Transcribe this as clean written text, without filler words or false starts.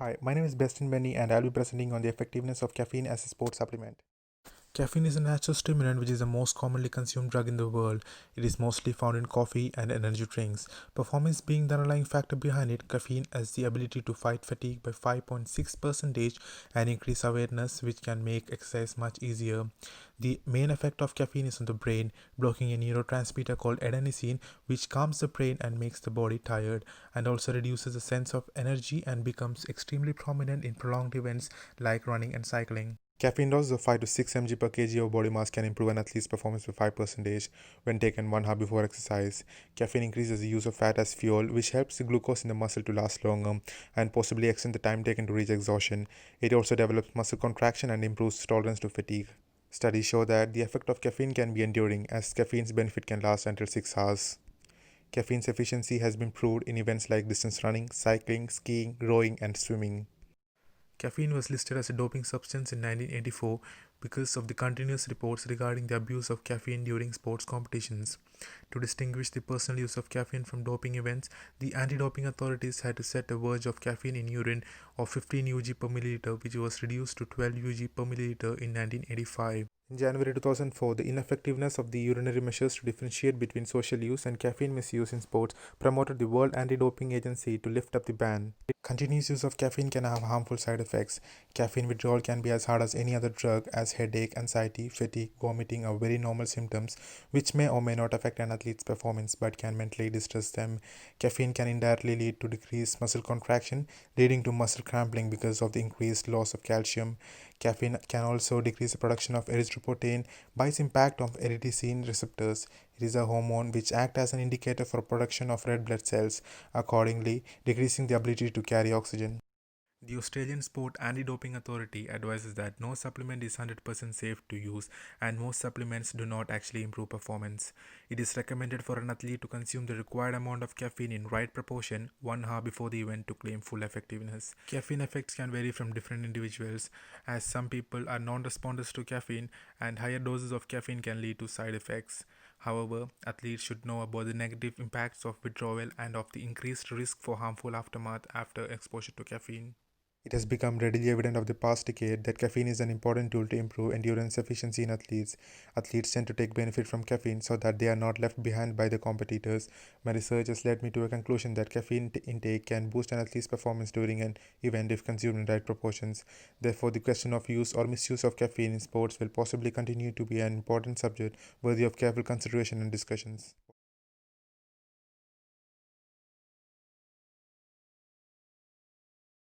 Hi, my name is Bestin Benny and I'll be presenting on the effectiveness of caffeine as a sports supplement. Caffeine is a natural stimulant which is the most commonly consumed drug in the world. It is mostly found in coffee and energy drinks. Performance being the underlying factor behind it, caffeine has the ability to fight fatigue by 5.6% and increase awareness, which can make exercise much easier. The main effect of caffeine is on the brain, blocking a neurotransmitter called adenosine, which calms the brain and makes the body tired, and also reduces the sense of energy and becomes extremely prominent in prolonged events like running and cycling. Caffeine doses of 5 to 6 mg per kg of body mass can improve an athlete's performance by 5% when taken 1 hour before exercise. Caffeine increases the use of fat as fuel, which helps the glucose in the muscle to last longer and possibly extend the time taken to reach exhaustion. It also develops muscle contraction and improves tolerance to fatigue. Studies show that the effect of caffeine can be enduring, as caffeine's benefit can last until 6 hours. Caffeine's efficiency has been proved in events like distance running, cycling, skiing, rowing, and swimming. Caffeine was listed as a doping substance in 1984 because of the continuous reports regarding the abuse of caffeine during sports competitions. To distinguish the personal use of caffeine from doping events, the anti-doping authorities had to set a verge of caffeine in urine of 15 UG per milliliter, which was reduced to 12 UG per milliliter in 1985. In January 2004, the ineffectiveness of the urinary measures to differentiate between social use and caffeine misuse in sports promoted the World Anti-Doping Agency to lift up the ban. Continuous use of caffeine can have harmful side effects. Caffeine withdrawal can be as hard as any other drug, as headache, anxiety, fatigue, vomiting are very normal symptoms which may or may not affect an athlete's performance but can mentally distress them. Caffeine can indirectly lead to decreased muscle contraction, leading to muscle cramping because of the increased loss of calcium. Caffeine can also decrease the production of erythropoietin by its impact on erythropoietin receptors. It is a hormone which acts as an indicator for production of red blood cells, accordingly decreasing the ability to carry oxygen. The Australian Sport Anti-Doping Authority advises that no supplement is 100% safe to use and most supplements do not actually improve performance. It is recommended for an athlete to consume the required amount of caffeine in right proportion 1 hour before the event to claim full effectiveness. Caffeine effects can vary from different individuals, as some people are non-responders to caffeine and higher doses of caffeine can lead to side effects. However, athletes should know about the negative impacts of withdrawal and of the increased risk for harmful aftermath after exposure to caffeine. It has become readily evident of the past decade that caffeine is an important tool to improve endurance efficiency in athletes. Athletes tend to take benefit from caffeine so that they are not left behind by their competitors. My research has led me to a conclusion that caffeine intake can boost an athlete's performance during an event if consumed in right proportions. Therefore, the question of use or misuse of caffeine in sports will possibly continue to be an important subject worthy of careful consideration and discussions.